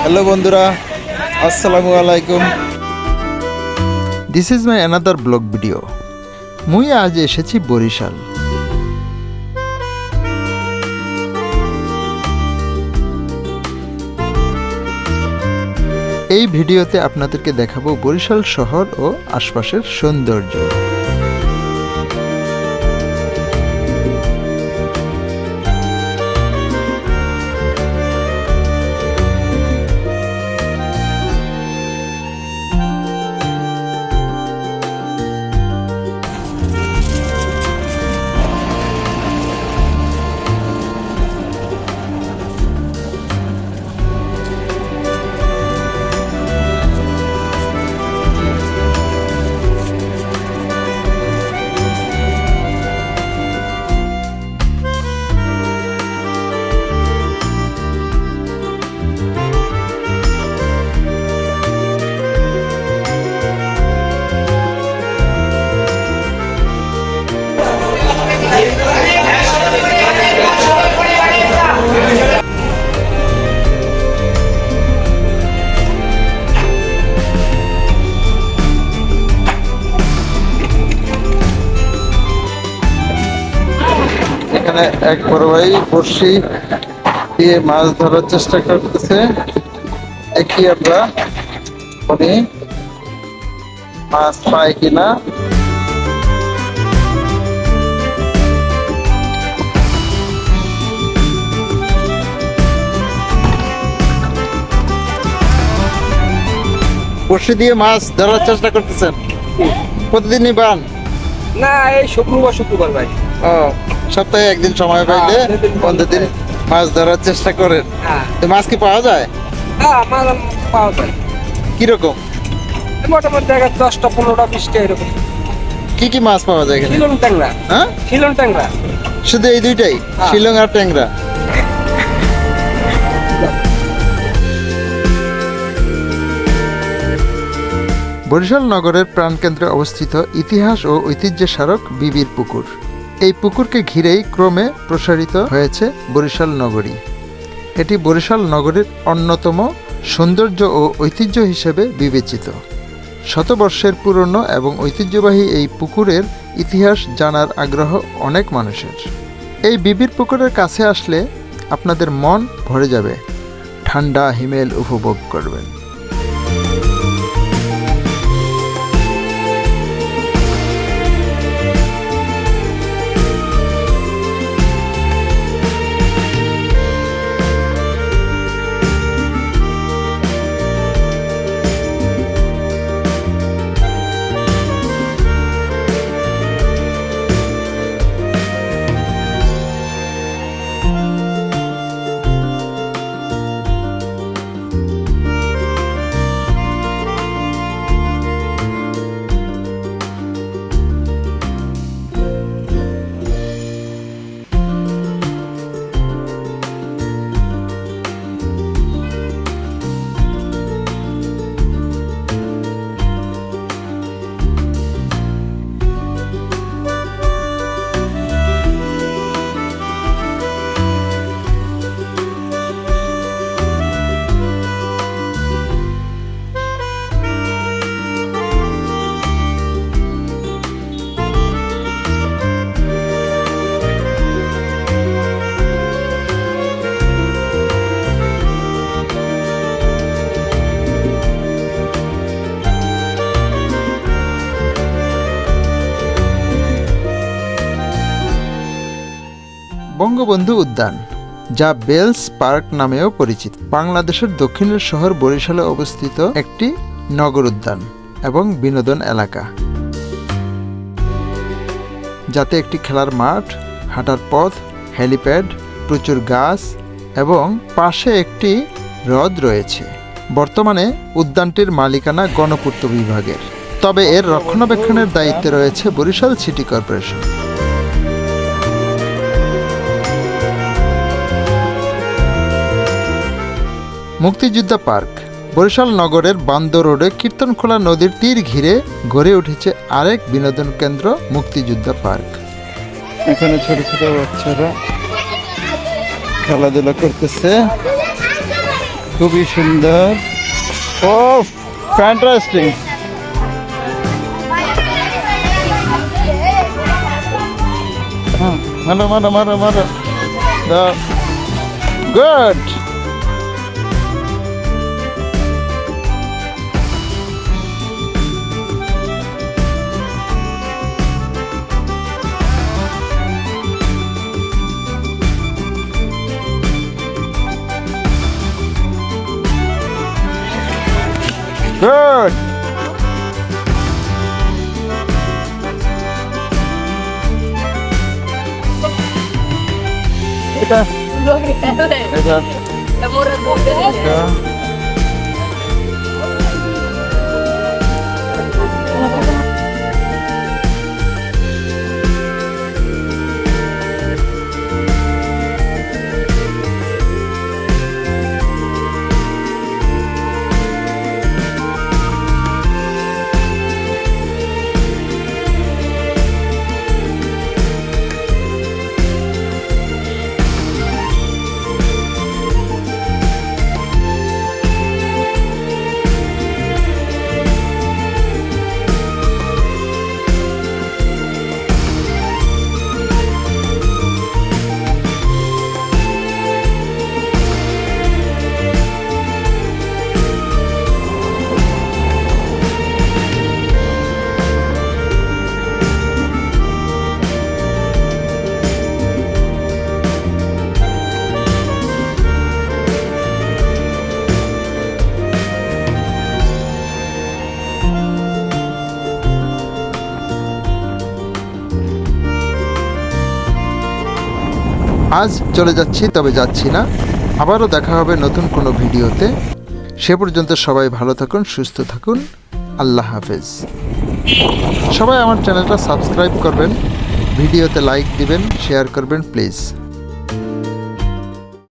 Hello বন্ধুরা, আসসালামু আলাইকুম। This is my another blog video. মুই আজ এসেছি বরিশাল। এই ভিডিওতে আপনাদেরকে দেখাবো বরিশাল শহর ও আশপাশের সৌন্দর্য। এখানে এক বড় ভাই বড়শি দিয়ে মাছ ধরার চেষ্টা করতেছে। দেখি আমরা উনি মাছ পায় কিনা। বড়শি দিয়ে মাছ ধরার চেষ্টা করতেছেন, প্রতিদিনই পান? না, এই শুক্রবার ভাই। ও, সপ্তাহে একদিন সময় পাইলে দিন মাছ ধরার চেষ্টা করেন। তো মাছ কি পাওয়া যায়? হ্যাঁ, মাছ পাওয়া যায়। কিরকম? মোটামুটি জায়গায় 10টা 15টা 20টা এরকম। কি কি মাছ পাওয়া যায় এখানে? শিলং ট্যাংরা। হ্যাঁ, শিলং ট্যাংরা। শুধু এই দুইটাই? শিলং আর ট্যাংরা? বরিশাল নগরের প্রাণকেন্দ্রে অবস্থিত ইতিহাস ও ঐতিহ্যের স্মারক বিবির পুকুর। এই পুকুরকে ঘিরেই ক্রমে প্রসারিত হয়েছে বরিশাল নগরী। এটি বরিশাল নগরীর অন্যতম সৌন্দর্য ও ঐতিহ্য হিসেবে বিবেচিত। শতবর্ষের পুরনো এবং ঐতিহ্যবাহী এই পুকুরের ইতিহাস জানার আগ্রহ অনেক মানুষের। এই বিবির পুকুরের কাছে আসলে আপনাদের মন ভরে যাবে, ঠান্ডা হিমেল উপভোগ করবেন। বঙ্গবন্ধু উদ্যান, যা বেলস পার্ক নামেও পরিচিত, বাংলাদেশের দক্ষিণের শহর বরিশালে অবস্থিত একটি নগর উদ্যান এবং বিনোদন এলাকা, যাতে একটি খেলার মাঠ, হাঁটার পথ, হেলিপ্যাড, প্রচুর গাছ এবং পাশে একটি হ্রদ রয়েছে। বর্তমানে উদ্যানটির মালিকানা গণপূর্ত বিভাগের, তবে এর রক্ষণাবেক্ষণের দায়িত্বে রয়েছে বরিশাল সিটি কর্পোরেশন। মুক্তিযোদ্ধা পার্ক, বরিশাল নগরের বান্দর রোডে কীর্তনখোলা নদীর তীর ঘিরে গড়ে উঠেছে আরেক বিনোদন কেন্দ্র মুক্তিযোদ্ধা পার্ক। এখানে ছোট ছোট বাচ্চারা খেলাধুলা করতেছে। খুবই সুন্দর। ও ফ্যান্টাস্টিক। মারো মারো মারো মারো। গুড। Good. এটা এটা এটা আজ চলে যাচ্ছি, তবে যাচ্ছি না। আবারও দেখা হবে নতুন কোনো ভিডিওতে। সে পর্যন্ত সবাই ভালো থাকুন, সুস্থ থাকুন। আল্লাহ হাফেজ। সবাই আমার চ্যানেলটা সাবস্ক্রাইব করবেন, ভিডিওতে লাইক দিবেন, শেয়ার করবেন প্লিজ।